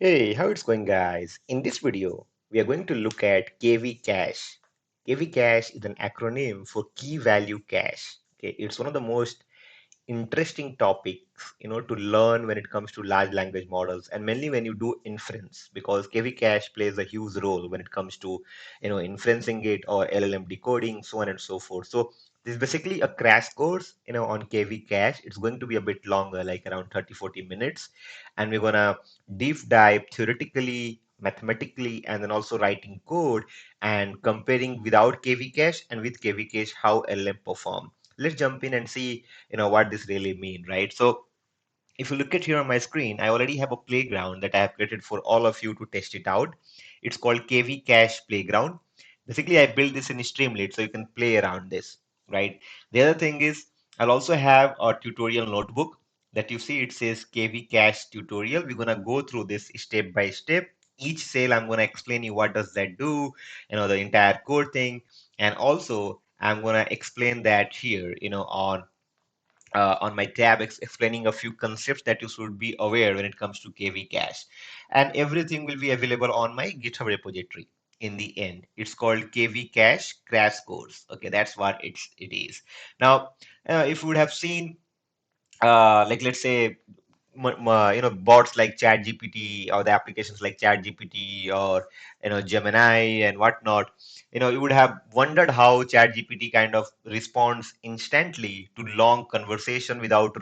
Hey, how it's going, guys? In this video, we are going to look at KV Cache. KV Cache is an acronym for Key Value Cache. Okay, it's one of the most interesting topics, to learn when it comes to large language models, and mainly when you do inference, because KV cache plays a huge role when it comes to, inferencing it or LLM decoding, so on and so forth. So this is basically a crash course, on KV cache. It's going to be a bit longer, like around 30-40 minutes, and we're gonna deep dive theoretically, mathematically, and then also writing code and comparing without KV cache and with KV cache how LLM perform. Let's jump in and see what this really mean, right? So if you look at here on my screen, I already have a playground that I have created for all of you to test it out. It's called KV Cache Playground. Basically, I built this in Streamlit so you can play around this, right? The other thing is I'll also have a tutorial notebook that you see. It says KV Cache tutorial. We're gonna go through this step by step. Each cell I'm gonna explain you what does that do, the entire code thing, and also I'm gonna explain that here, on my tab explaining a few concepts that you should be aware when it comes to KV cache. And everything will be available on my GitHub repository in the end. It's called KV cache crash course. Okay, that's what it is. Now, if you would have seen, like let's say, bots like ChatGPT or the applications like ChatGPT or Gemini and whatnot, you would have wondered how ChatGPT kind of responds instantly to long conversation without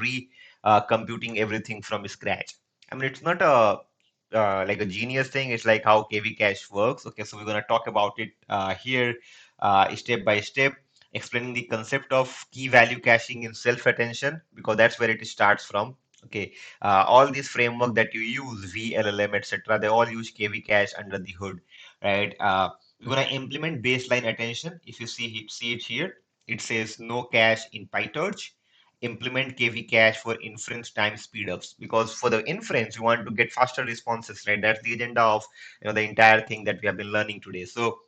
computing everything from scratch. I mean, it's not a like a genius thing. It's like how KV cache works. Okay, so we're gonna talk about it here, step by step, explaining the concept of key value caching in self-attention, because that's where it starts from. Okay, all these framework that you use, VLLM, etc., they all use KV cache under the hood, right? We're gonna implement baseline attention. If you see it here, it says no cache in PyTorch. Implement KV cache for inference time speedups, because for the inference you want to get faster responses, right? That's the agenda of the entire thing that we have been learning today. So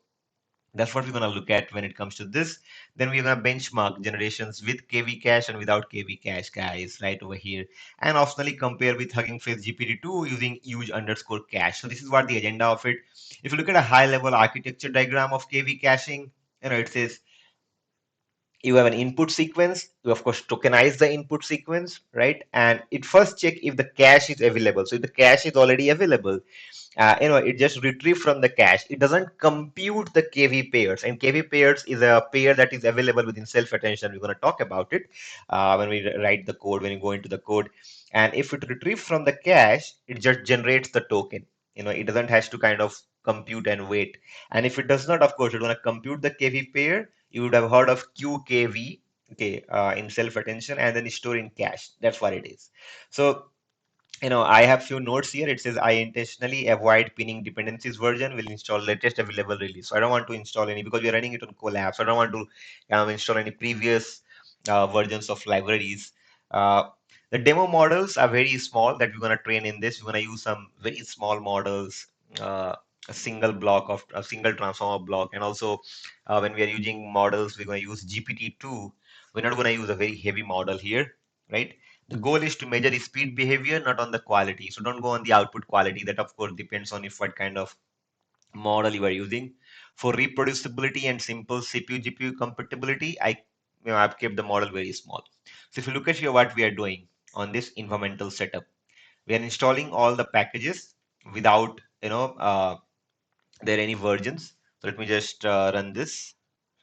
that's what we're going to look at when it comes to this. Then we're going to benchmark generations with KV cache and without KV cache, guys, right over here. And optionally compare with Hugging Face GPT-2 using huge underscore cache. So this is what the agenda of it. If you look at a high level architecture diagram of KV caching, it says you have an input sequence. You of course tokenize the input sequence, right? And it first check if the cache is available. So if the cache is already available, it just retrieve from the cache. It doesn't compute the KV pairs, and KV pairs is a pair that is available within self-attention. We're going to talk about it when we write the code, when you go into the code. And if it retrieves from the cache, it just generates the token. It doesn't has to kind of compute and wait. And if it does not, of course, it's going to compute the KV pair. You would have heard of QKV, okay, in self-attention, and then store in cache. That's what it is. So I have few notes here. It says I intentionally avoid pinning dependencies version, will install latest available release. So I don't want to install any, because we are running it on Colab. So I don't want to install any previous versions of libraries. Uh, the demo models are very small that we're going to train in this. We're going to use some very small models, a single block of a single transformer block. And also when we are using models, we're going to use GPT-2. We're not going to use a very heavy model here, right? The goal is to measure the speed behavior, not on the quality. So don't go on the output quality. That of course depends on if what kind of model you are using. For reproducibility and simple CPU GPU compatibility, I've kept the model very small. So if you look at here what we are doing on this environmental setup, we are installing all the packages without there are any versions. So let me just run this.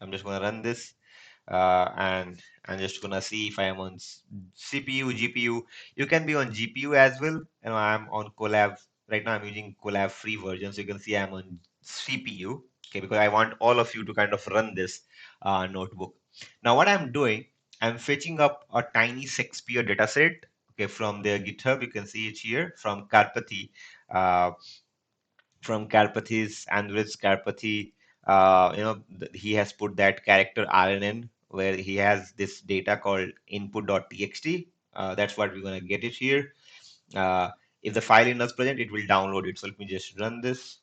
I'm just going to run this, and I'm just gonna see if I am on CPU, GPU. You can be on GPU as well. I'm on Colab right now. I'm using Colab free version, so you can see I'm on CPU. Okay, because I want all of you to kind of run this notebook. Now, what I'm doing, I'm fetching up a tiny Shakespeare dataset. Okay, from their GitHub, you can see it here from Karpathy. Uh, from Karpathy's Andres Karpathy, he has put that character RNN where he has this data called input.txt. That's what we're going to get it here. Uh, if the file is not present, it will download it. So let me just run this.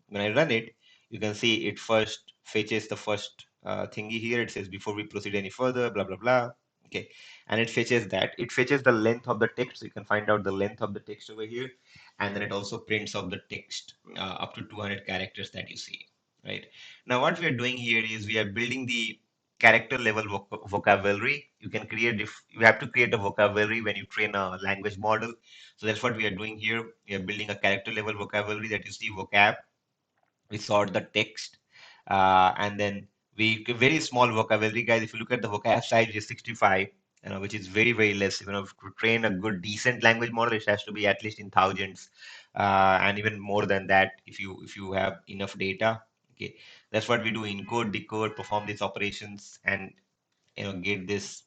When I run it, you can see it first fetches the first thingy here. It says before we proceed any further, blah, blah, blah. Okay, and it fetches that. It fetches the length of the text, so you can find out the length of the text over here, and then it also prints of the text up to 200 characters that you see, right? Now, what we are doing here is we are building the character level vocabulary. You can create if you have to create a vocabulary when you train a language model. So that's what we are doing here. We are building a character level vocabulary that is the vocab. We sort the text, and then we very small vocabulary, guys. If you look at the vocab size, it is 65, which is very very less. To train a good decent language model, it has to be at least in thousands, and even more than that if you have enough data. Okay, that's what we do: encode, decode, perform these operations, and get this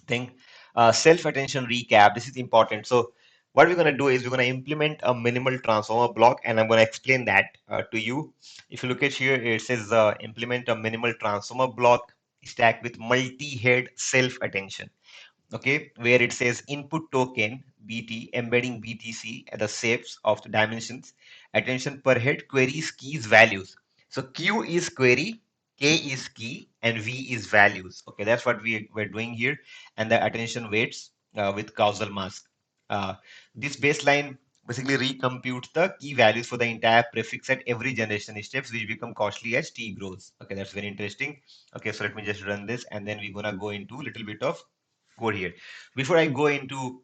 thing. Self-attention recap. This is important. So what we're going to do is we're going to implement a minimal transformer block, and I'm going to explain that to you. If you look at here, it says implement a minimal transformer block stack with multi-head self-attention. Okay, where it says input token BT embedding BTC at the shapes of the dimensions, attention per head, queries, keys, values. So Q is query, K is key, and V is values. Okay, that's what we're doing here, and the attention weights with causal mask. This baseline basically recomputes the key values for the entire prefix at every generation steps, which become costly as t grows. Okay, that's very interesting. Okay, so let me just run this, and then we're gonna go into a little bit of code here. Before I go into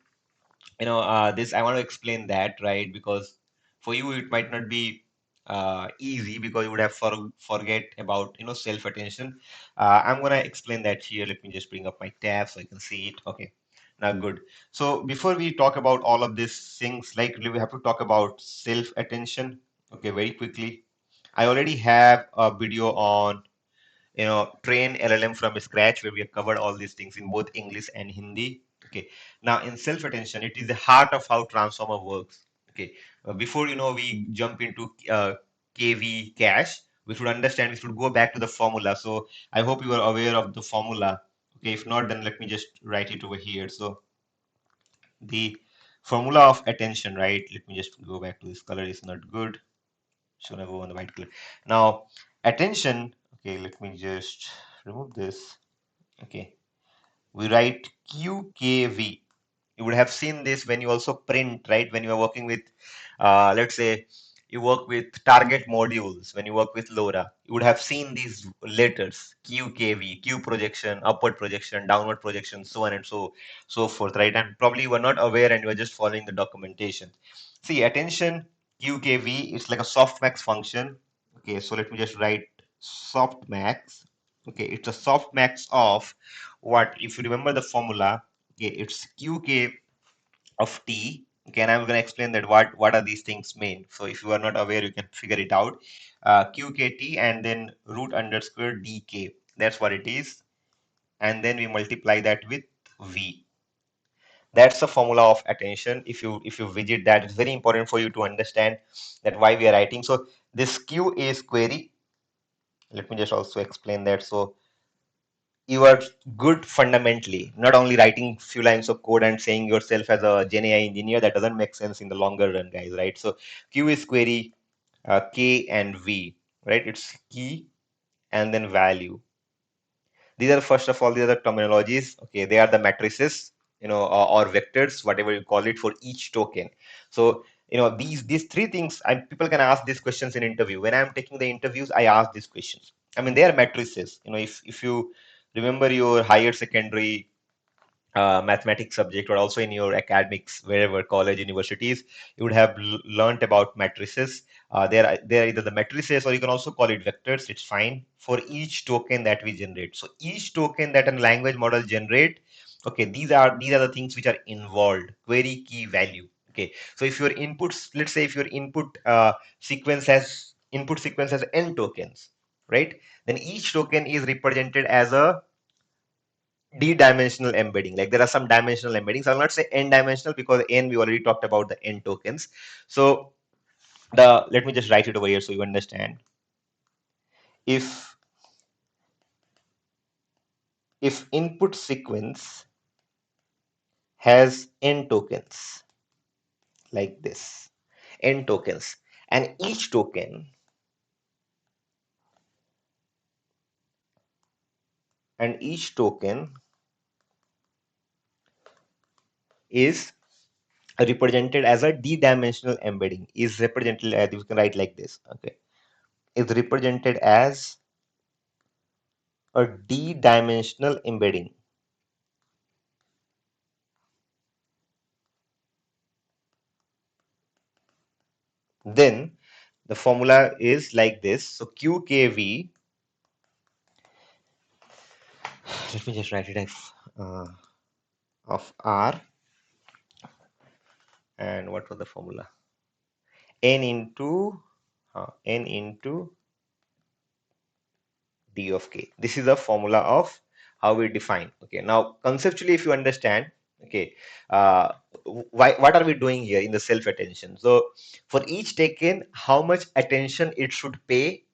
this, I want to explain that, right? Because for you it might not be easy because you would have forget about self attention. I'm gonna explain that here. Let me just bring up my tab so I can see it. Okay, now good. So before we talk about all of these things, like we have to talk about self attention. Okay, very quickly. I already have a video on train LLM from scratch where we have covered all these things in both English and Hindi. Okay. Now in self-attention, it is the heart of how transformer works. Okay. Before we jump into KV cache, we should understand, we should go back to the formula. So I hope you are aware of the formula. Okay, if not, then let me just write it over here. So the formula of attention, right? Let me just go back to this color, is not good. Should I go on the white color? Now, attention, okay, let me just remove this. Okay, we write QKV. You would have seen this when you also print, right? When you are working with, let's say, you work with target modules, when you work with LoRa, you would have seen these letters QKV, Q projection, upward projection, downward projection, so on and so forth, right? And probably you were not aware and you were just following the documentation. See, attention QKV is like a softmax function. Okay, so let me just write softmax. Okay, it's a softmax of what? If you remember the formula, okay, it's QK of t. Okay, and I'm going to explain that what are these things mean. So if you are not aware, you can figure it out. QKT and then root underscore dk. That's what it is. And then we multiply that with v. That's the formula of attention. If you visit that, it's very important for you to understand that why we are writing. So this q is query. Let me just also explain that. So you are good fundamentally, not only writing few lines of code and saying yourself as a Gen AI engineer. That doesn't make sense in the longer run, guys, right? So Q is query, K and V, right? It's key and then value. These are, first of all, these are the terminologies. Okay, they are the matrices, or vectors, whatever you call it, for each token. So these three things, people can ask these questions in interview. When I'm taking the interviews, I ask these questions. I mean, they are matrices. If you remember your higher secondary mathematics subject, or also in your academics, wherever, college, universities, you would have learned about matrices. They're either the matrices, or you can also call it vectors. It's fine, for each token that we generate. So each token that a language model generate, okay, these are the things which are involved: query, key, value. Okay, so if your inputs, let's say if your input sequence has n tokens, right? Then each token is represented as a d-dimensional embedding. Like, there are some dimensional embeddings. I'll not say n-dimensional because n, we already talked about the n tokens. So let me just write it over here so you understand. If input sequence has n tokens, like this, n tokens, and each token is represented as a d-dimensional embedding. Is represented as, you can write like this, okay, is represented as a d-dimensional embedding. Then the formula is like this. So QKV, let me just write it as of R, and what was the formula? N into N into D of K. This is the formula of how we define. Okay, now conceptually, if you understand, okay, what are we doing here in the self attention? So for each token, how much attention it should pay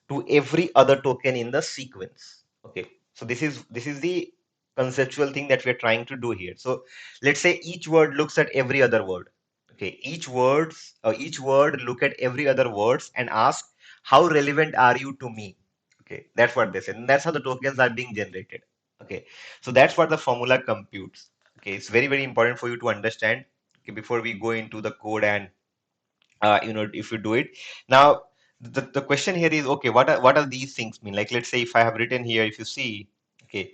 to every other token in the sequence. Okay, so this is the conceptual thing that we're trying to do here. So let's say each word looks at every other word. Okay, each word look at every other words and ask, how relevant are you to me? Okay, that's what they said, and that's how the tokens are being generated. Okay, so that's what the formula computes. Okay, it's very, very important for you to understand, okay, before we go into the code and if you do it. Now the question here is, okay, what are these things mean? Like, let's say if I have written here, if you see, okay,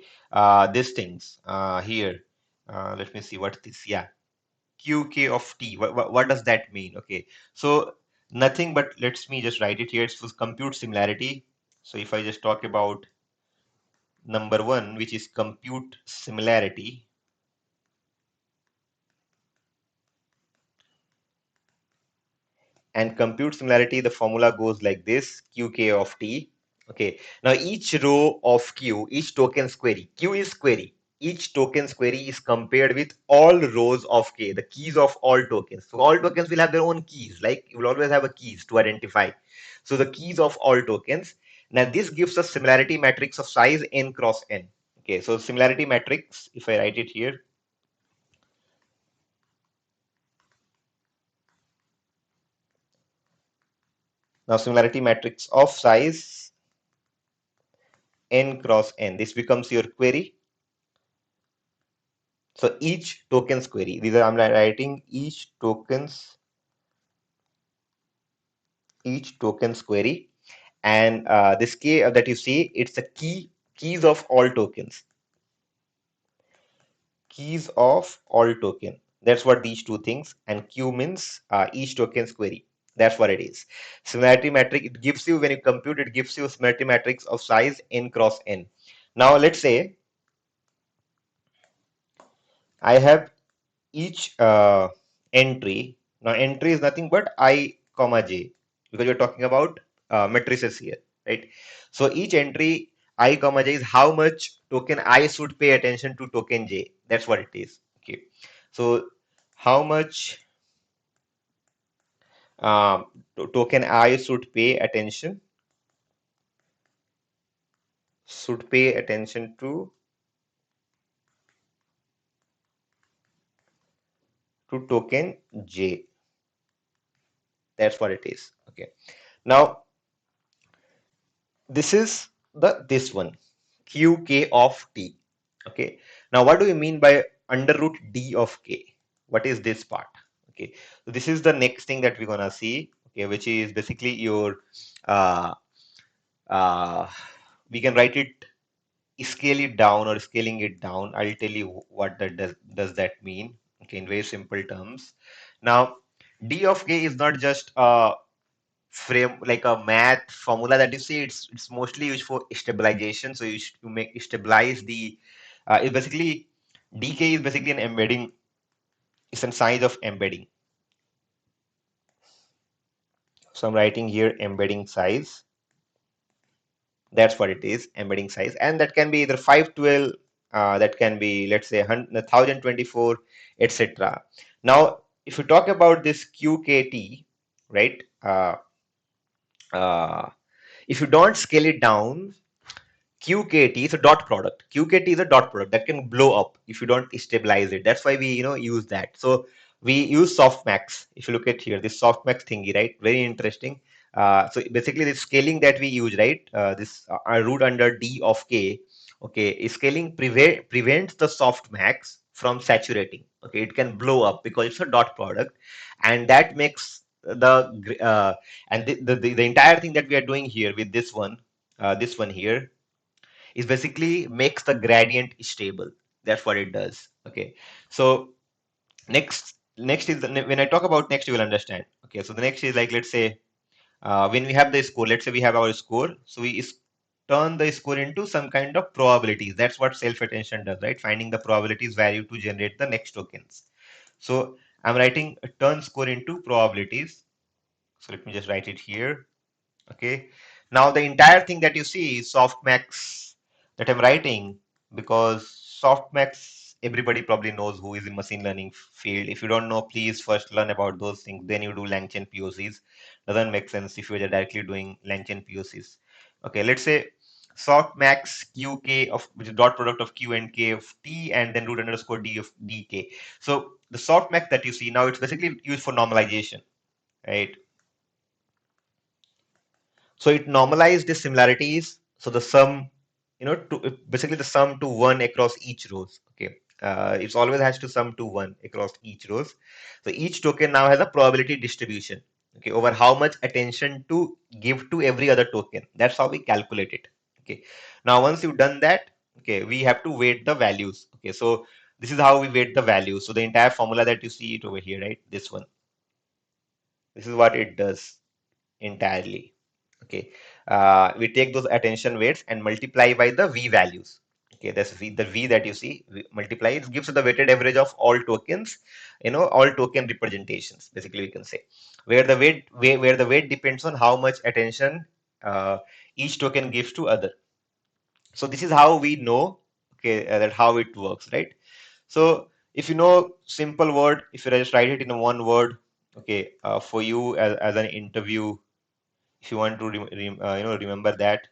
these things here, let me see what this, yeah, qk of t, what does that mean? Okay, so nothing but, let me just write it here. It's for compute similarity. So if I just talk about number one, which is compute similarity, and compute similarity, the formula goes like this: qk of t. Okay, now each row of q, each token's query, q is query, each token's query is compared with all rows of k, the keys of all tokens. So all tokens will have their own keys, like you will always have a keys to identify. So the keys of all tokens. Now this gives us similarity matrix of size n cross n. Okay, so similarity matrix, if I write it here, now similarity matrix of size n cross n, this becomes your query. So each tokens query, these are, I'm writing each tokens query, and this key that you see, it's the keys of all tokens, keys of all token. That's what these two things, and q means each tokens query. That's what it is. Similarity matrix, it gives you, when you compute, it gives you similarity matrix of size n cross n. Now let's say I have each entry. Now entry is nothing but I comma j, because you're talking about matrices here, right? So each entry I comma j is how much token I should pay attention to token j. That's what it is. Okay, so how much token I should pay attention to token j. That's what it is. Okay, now this is this one, qk of t. Okay, now what do you mean by under root d of k? What is this part? Okay, so this is the next thing that we're gonna see, okay, which is basically your uh, uh, we can write it, scale it down or scaling it down. I'll tell you what that does that mean, okay, in very simple terms. Now d of k is not just a frame, like a math formula that you see. It's mostly used for stabilization. So you make stabilize the it basically, dk is basically an embedding, it's a size of embedding. So I'm writing here embedding size. That's what it is, embedding size, and that can be either 512, that can be, let's say, 1024, etc. Now if you talk about this qkt, right, uh, if you don't scale it down, QKT is a dot product. QKT is a dot product that can blow up if you don't stabilize it. That's why we, use that. So we use Softmax. If you look at here, this Softmax thingy, right? Very interesting. So basically, the scaling that we use, right? This root under D of K. Okay, scaling prevents the Softmax from saturating. Okay, it can blow up because it's a dot product, and that makes the entire thing that we are doing here with this one here is basically makes the gradient stable. That's what it does. Okay, so next is when I talk about next, you will understand. Okay, so the next is like, let's say when we have the score, let's say we have our score, so turn the score into some kind of probabilities. That's what self-attention does, right? Finding the probabilities value to generate the next tokens. So I'm writing a turn score into probabilities. So let me just write it here. Okay. Now the entire thing that you see is softmax that I'm writing, because softmax, everybody probably knows who is in machine learning field. If you don't know, please first learn about those things. Then you do LangChain POCs. Doesn't make sense if you're directly doing LangChain POCs. Okay, let's say softmax qk of which is dot product of q and k of t, and then root underscore d of dk. So the softmax that you see now, it's basically used for normalization, right? So it normalized the similarities. So the sum, basically the sum to one across each rows. Okay. It always has to sum to one across each rows. So each token now has a probability distribution, okay, over how much attention to give to every other token. That's how we calculate it. Okay. Now, once you've done that, okay, we have to weight the values. Okay. So this is how we weight the values. So the entire formula that you see it over here, right? This one. This is what it does entirely. Okay, we take those attention weights and multiply by the v values. Okay, that's the v that you see, multiply, it gives the weighted average of all tokens, all token representations, basically we can say, where the weight depends on how much attention each token gives to other. So this is how we know, okay, that how it works, right? So if you know simple word, if you just write it in one word, okay, for you as an interview, if you want to remember that,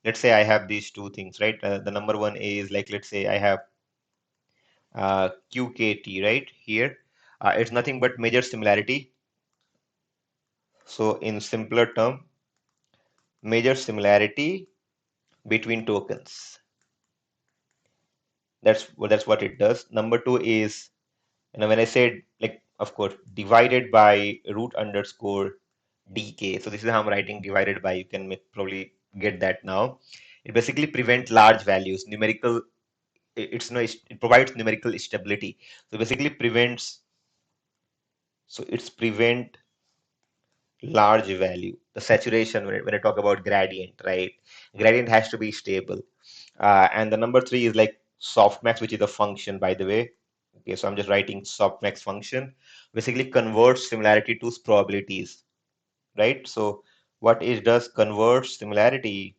let's say I have these two things, right? The number one is like, let's say I have qkt right here. It's nothing but measure similarity. So in simpler term, measure similarity between tokens. That's what it does. Number two is, when I said, like, of course, divided by root underscore dk. So this is how I'm writing divided by. You can probably get that now. It basically prevents large values, numerical. It provides numerical stability. So basically prevents. So it's prevent large value. The saturation, when I talk about gradient, right? Gradient has to be stable. And the number three is like softmax, which is a function, by the way. Okay, so I'm just writing softmax function. Basically converts similarity to probabilities, right? So what it does, converts similarity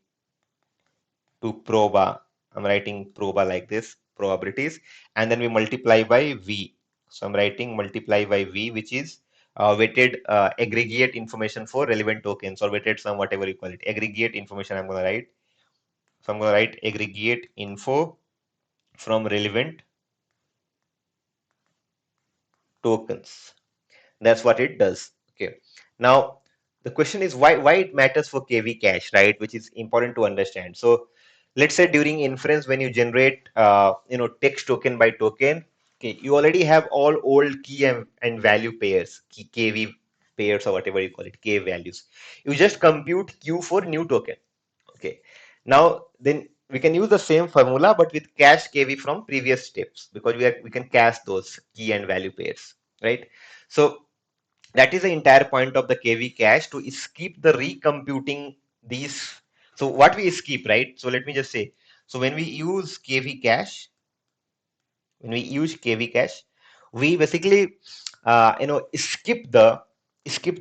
to proba. I'm writing proba like this, probabilities, and then we multiply by v. So I'm writing multiply by v, which is weighted aggregate information for relevant tokens, or weighted sum, whatever you call it. Aggregate information I'm going to write. So I'm going to write aggregate info from relevant tokens. That's what it does. Okay. Now the question is why it matters for KV cache, right? Which is important to understand. So let's say during inference, when you generate text token by token, okay, you already have all old key and value pairs, KV pairs, or whatever you call it, K values. You just compute Q for new token. Okay. Now then we can use the same formula but with cache KV from previous steps, because we can cache those key and value pairs, right? So that is the entire point of the KV cache, to skip the recomputing these. So what we skip, right? So let me just say, so when we use KV cache, we basically skip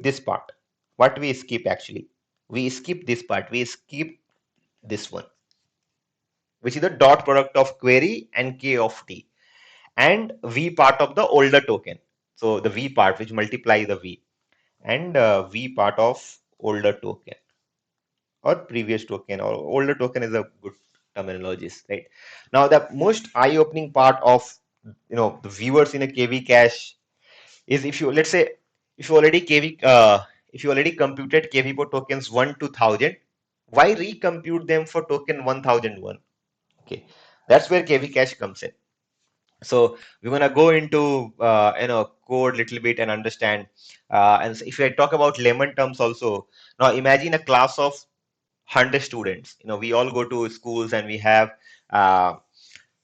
this part. What we skip actually? We skip this part. We skip this one, which is the dot product of query and k of t, and v part of the older token. So the v part which multiply the v, and v part of older token or previous token, or older token is a good terminology, right? Now the most eye-opening part of the viewers in a KV cache is, if you, let's say, if you already computed KV for tokens 1 to 1000, why recompute them for token 1001? Okay, that's where KV cache comes in. So we're gonna go into code little bit and understand. And if I talk about lemon terms also, now imagine a class of 100 students. We all go to schools and we have uh,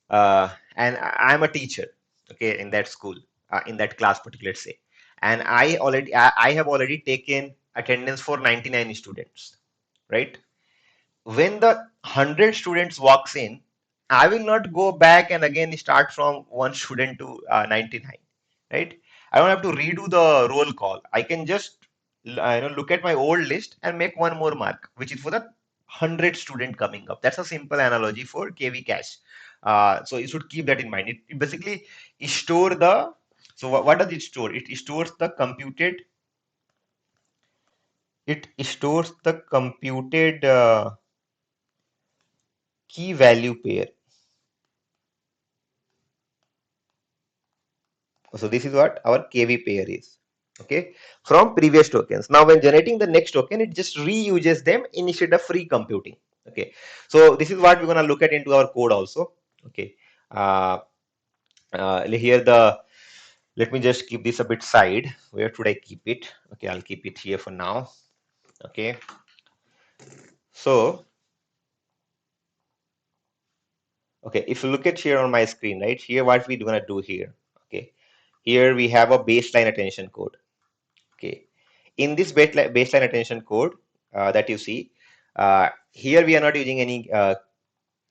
and I'm a teacher, okay, in that school, in that class particular, let's say, and I have already taken attendance for 99 students, right? When the 100 students walks in, I will not go back and again start from one student to 99, right? I don't have to redo the roll call. I can just look at my old list and make one more mark, which is for the 100 student coming up. That's a simple analogy for KV cache. So you should keep that in mind. It basically store the, so what does it store? It stores the computed key value pair. So this is what our KV pair is. Okay, from previous tokens. Now, when generating the next token, it just reuses them instead of free computing. Okay, so this is what we're gonna look at into our code also. Okay, uh, here the let me just keep this a bit side. Where should I keep it? Okay, I'll keep it here for now. Okay, so okay, if you look at here on my screen, right here, what we're gonna do here. Okay, here we have a baseline attention code. Okay, in this baseline attention code that you see, here we are not using any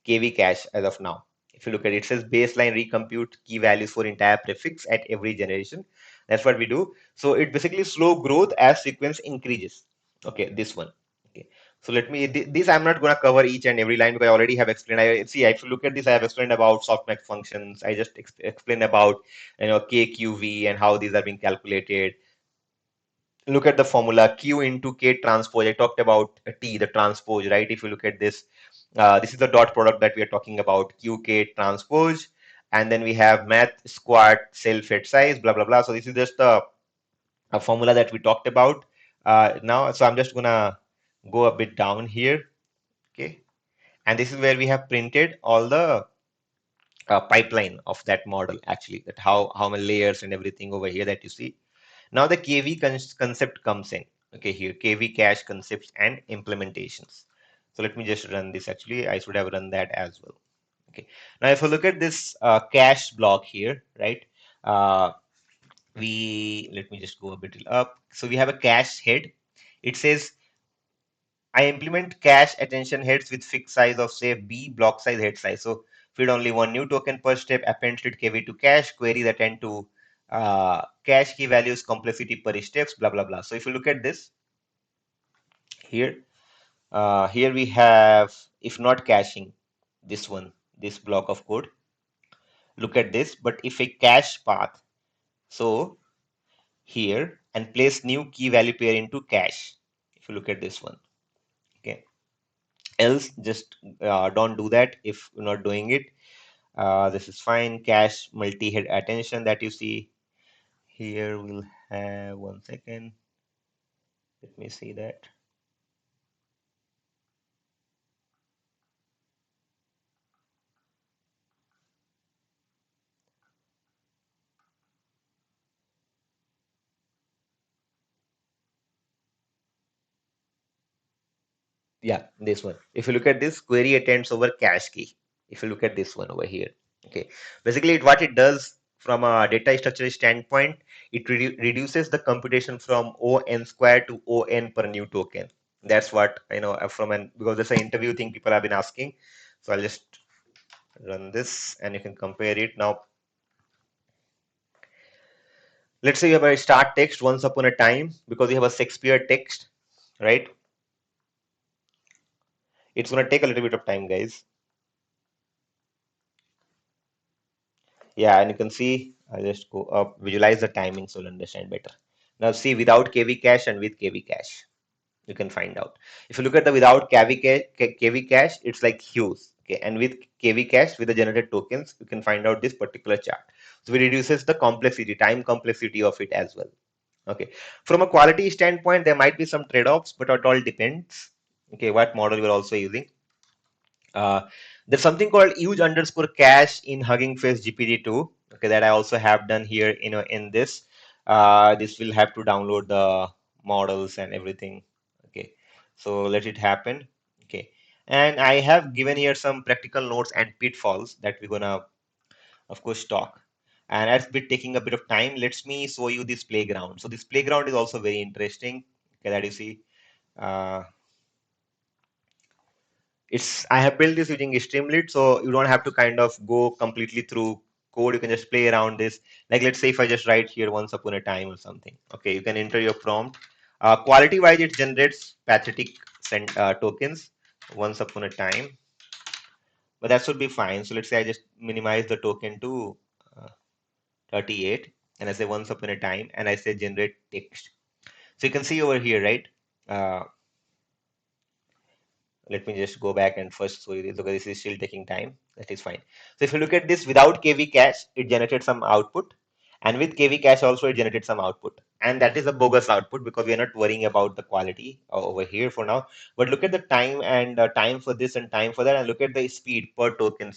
KV cache as of now. If you look at it, it says baseline recompute key values for entire prefix at every generation. That's what we do. So it basically slow growth as sequence increases. Okay, this one. Okay. So let me, this I'm not going to cover each and every line because I already have explained. I see, if you look at this, I have explained about softmax functions. I just explained about, KQV and how these are being calculated. Look at the formula Q into K transpose. I talked about T, the transpose, right? If you look at this, this is the dot product that we are talking about, QK transpose. And then we have math squat self head size, blah, blah, blah. So this is just a formula that we talked about now. So I'm just gonna go a bit down here. Okay. And this is where we have printed all the pipeline of that model, actually, that how many layers and everything over here that you see. Now the KV concept comes in. Okay, here KV cache concepts and implementations. So let me just run this. Actually, I should have run that as well. Okay. Now if you look at this cache block here, right? Let me just go a bit up. So we have a cache head. It says I implement cache attention heads with fixed size of say B block size head size. So feed only one new token per step, append state KV to cache, queries attend to cache key values, complexity per steps, blah, blah, blah. So if you look at this here, here we have, if not caching, this one, this block of code, look at this, but if a cache path, so here and place new key value pair into cache, if you look at this one, okay. Else just don't do that if you're not doing it. This is fine. Cache multi-head attention that you see here, we'll have 1 second. Let me see that. Yeah, this one. If you look at this, query attends over cache key. If you look at this one over here, okay. Basically, what it does from a data structure standpoint, it reduces the computation from O(n) squared to O(n) per new token. That's what from an, because there's an interview thing people have been asking. So I'll just run this and you can compare it now. Let's say you have a start text once upon a time, because you have a Shakespeare text, right? It's going to take a little bit of time, guys. Yeah, and you can see, I just go up, visualize the timing so you'll understand better. Now see, without KV cache and with KV cache, you can find out. If you look at the without KV cache, it's like hues. Okay, and with KV cache, with the generated tokens, you can find out this particular chart. So it reduces the complexity, time complexity of it as well. Okay, from a quality standpoint, there might be some trade-offs, but it all depends. Okay, what model you're also using. There's something called use underscore cache in Hugging Face GPT-2. Okay, that I also have done here, in this. This will have to download the models and everything. Okay, so let it happen. Okay, and I have given here some practical notes and pitfalls that we're gonna, of course, talk. And that's been taking a bit of time. Let me show you this playground. So this playground is also very interesting. Okay, that you see. Uh, it's I have built this using Streamlit, so you don't have to kind of go completely through code. You can just play around this. Like let's say if I just write here once upon a time or something. Okay, you can enter your prompt. Quality wise, it generates pathetic tokens once upon a time, but that should be fine. So let's say I just minimize the token to uh, 38, and I say once upon a time, and I say generate text. So you can see over here, right? Uh, Let me just go back and first show you this because this is still taking time. That is fine. So if you look at this without KV cache, it generated some output. And with KV cache also, it generated some output. And that is a bogus output because we are not worrying about the quality over here for now. But look at the time and time for this and time for that. And look at the speed per token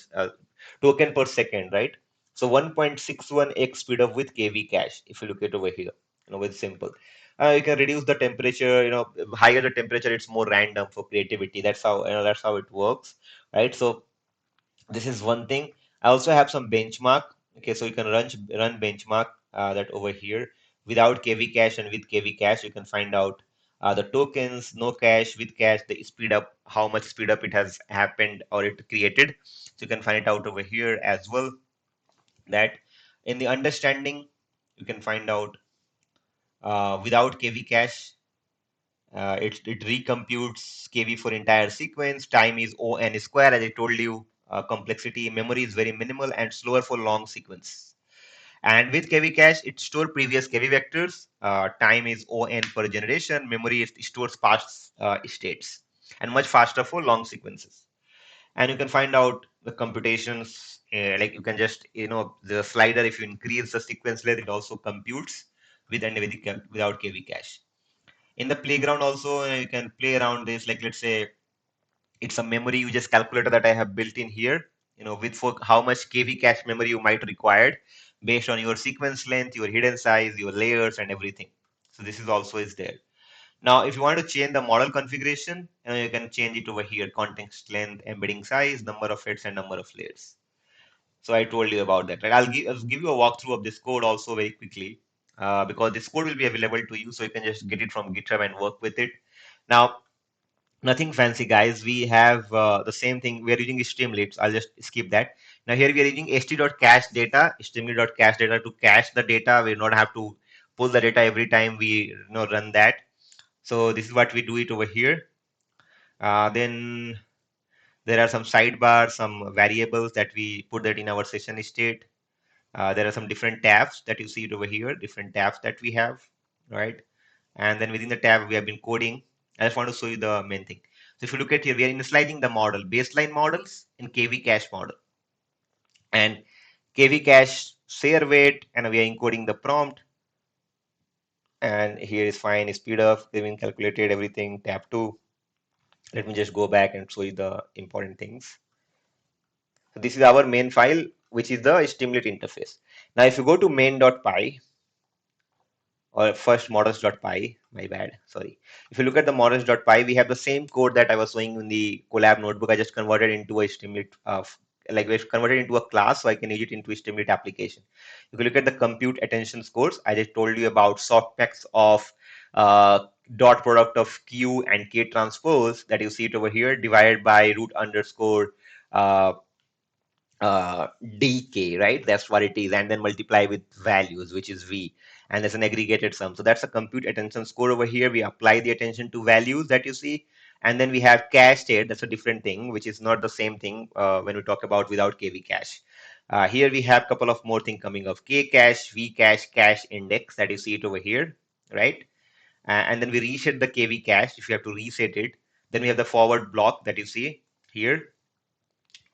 per second, right? So 1.61x speed up with KV cache, if you look at over here, with simple. You can reduce the temperature, higher the temperature, it's more random for creativity. That's how it works, right? So this is one thing. I also have some benchmark. Okay, so you can run benchmark, that over here without KV cache and with KV cache. You can find out the tokens, no cache, with cache, the speed up, how much speed up it has happened or it created. So you can find it out over here as well. That in the understanding, you can find out without KV cache. It recomputes KV for entire sequence. Time is O n square, as I told you. Complexity, memory is very minimal and slower for long sequence. And with KV cache, it stores previous KV vectors. Time is O n per generation. Memory stores past states, and much faster for long sequences. And you can find out the computations. Like you can just, the slider. If you increase the sequence length, it also computes with and without KV cache. In the playground also, you can play around this. Like let's say it's a memory usage calculator that I have built in here, with for how much KV cache memory you might require based on your sequence length, your hidden size, your layers, and everything. So this is also is there. Now if you want to change the model configuration, you can change it over here: context length, embedding size, number of heads, and number of layers. So I told you about that, right? I'll give you a walkthrough of this code also very quickly, because this code will be available to you, so you can just get it from GitHub and work with it. Now, nothing fancy, guys. We have the same thing. We are using Streamlit. I'll just skip that. Now here we are using st.cache data, streamlit.cache data to cache the data. We don't have to pull the data every time we run that. So this is what we do it over here. Then there are some sidebars, some variables that we put that in our session state. There are some different tabs that you see it over here, different tabs that we have, right? And then within the tab, we have been coding. I just want to show you the main thing. So if you look at here, we are initializing the model, baseline models in KV cache model. And KV cache share weight, and we are encoding the prompt. And here is fine, speed up, they've been calculated, everything, tab 2. Let me just go back and show you the important things. So this is our main file, which is the Streamlit interface. Now, if you go to main.py, or first models.py, my bad, sorry. If you look at the models.py, we have the same code that I was showing in the collab notebook. I just converted into a Streamlit, like we converted into a class, so I can use it into a Streamlit application. If you look at the compute attention scores, I just told you about Softmax of dot product of Q and K transpose, that you see it over here, divided by root underscore uh, dk, right? That's what it is, and then multiply with values, which is v, and there's an aggregated sum. So that's a compute attention score over here. We apply the attention to values that you see, and then we have cache state. That's a different thing, which is not the same thing when we talk about without kv cache. Here we have a couple of more things coming of k cache, v cache, cache index, that you see it over here, right? And then we reset the kv cache if you have to reset it. Then we have the forward block that you see here,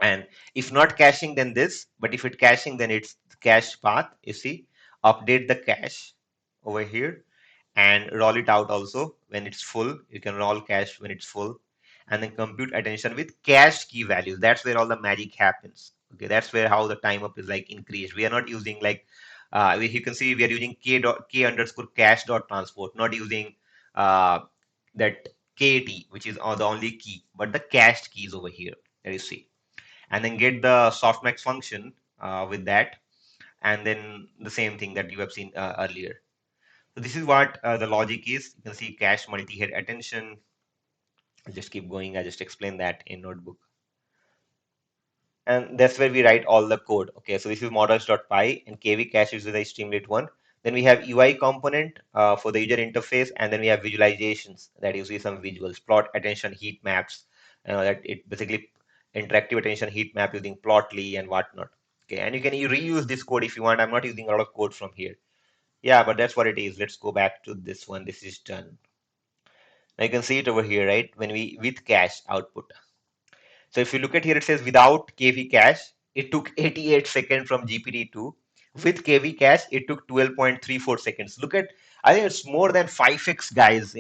and if not caching, then this, but if it caching, then it's the cache path. You see, update the cache over here and roll it out also when it's full. You can roll cache when it's full. and then compute attention with cached key values. That's where all the magic happens. Okay, that's where how the time up is like increased. We are not using like you can see we are using k underscore cache dot transport, not using uh, that kt, which is the only key, but the cached keys over here that you see, and then get the softmax function with that, and then the same thing that you have seen earlier. So this is what the logic is. You can see cache multi-head attention. I'll just keep going. I just explained that in notebook. And that's where we write all the code. Okay, so this is models.py and kv cache is the streamlit one. Then we have UI component for the user interface, and then we have visualizations that you see some visuals, plot attention heat maps, that it basically interactive attention heat map using plotly and whatnot. Okay, and you reuse this code if you want. I'm not using a lot of code from here. Yeah, but that's what it is. Let's go back to this one. This is done. Now you can see it over here, right? When we with cache output. So if you look at here, it says without KV cache, it took 88 seconds from GPT-2. With KV cache, it took 12.34 seconds. Look at, I think it's more than 5x, guys.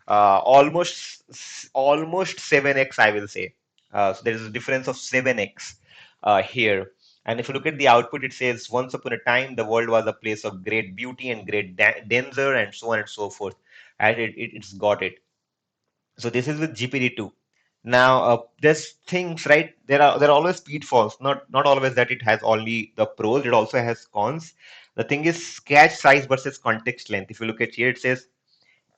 Almost 7x, I will say. So there is a difference of 7x here. And if you look at the output, it says once upon a time the world was a place of great beauty and great danger and so on and so forth. And it's got it. So this is with GPT-2. Now, there's things, right? There are always pitfalls. Not always that it has only the pros. It also has cons. The thing is cache size versus context length. If you look at here, it says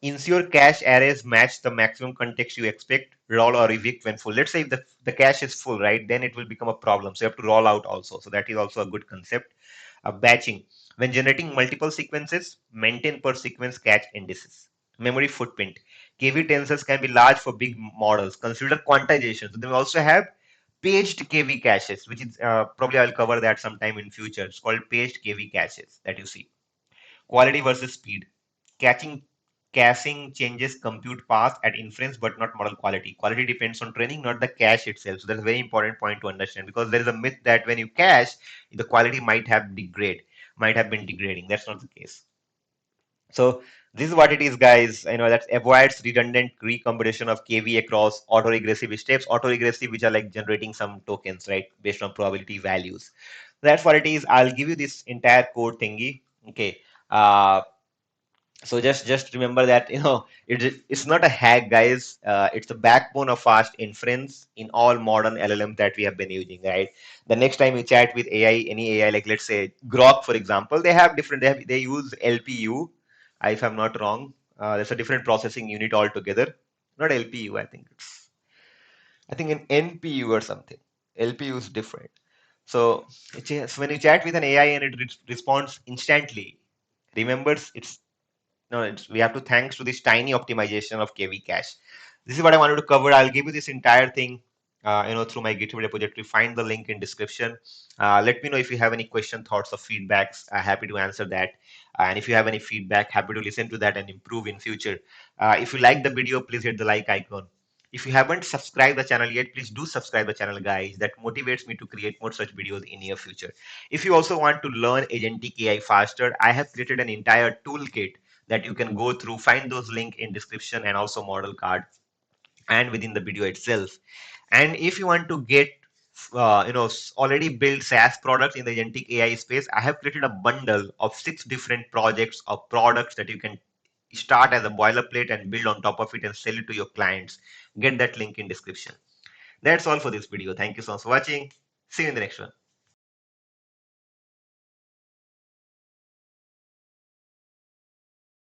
ensure cache arrays match the maximum context you expect. Roll or evict when full. Let's say if the cache is full, right? Then it will become a problem. So you have to roll out also. So that is also a good concept. Batching. When generating multiple sequences, maintain per sequence cache indices. Memory footprint. KV tensors can be large for big models. Consider quantization. So then we also have paged KV caches, which is probably I'll cover that sometime in future. It's called paged KV caches that you see. Quality versus speed. Catching Caching changes compute path at inference, but not model quality. Quality depends on training, not the cache itself. So that's a very important point to understand, because there is a myth that when you cache, the quality might have been degrading. That's not the case. So this is what it is, guys. That avoids redundant recomputation of KV across autoregressive steps. Autoregressive, which are like generating some tokens, right, based on probability values. That's what it is. I'll give you this entire code thingy. Okay. So just remember that it's not a hack, guys. It's the backbone of fast inference in all modern LLM that we have been using, right? The next time you chat with AI, any AI, like let's say Grok, for example, they use LPU, if I'm not wrong. There's a different processing unit altogether. Not LPU, I think an NPU or something. LPU is different. So when you chat with an AI and it responds instantly, remembers it's no, we have to thanks to this tiny optimization of KV cache. This is what I wanted to cover. I'll give you this entire thing, through my GitHub repository. Find the link in description. Let me know if you have any question, thoughts, or feedbacks. Happy to answer that. And if you have any feedback, happy to listen to that and improve in future. If you like the video, please hit the like icon. If you haven't subscribed the channel yet, please do subscribe the channel, guys. That motivates me to create more such videos in near future. If you also want to learn agentic AI faster, I have created an entire toolkit that you can go through. Find those link in description and also model card and within the video itself. And if you want to get already built SaaS products in the agentic AI space, I have created a bundle of 6 different projects or products that you can start as a boilerplate and build on top of it and sell it to your clients. Get that link in description. That's all for this video. Thank you so much for watching. See you in the next one.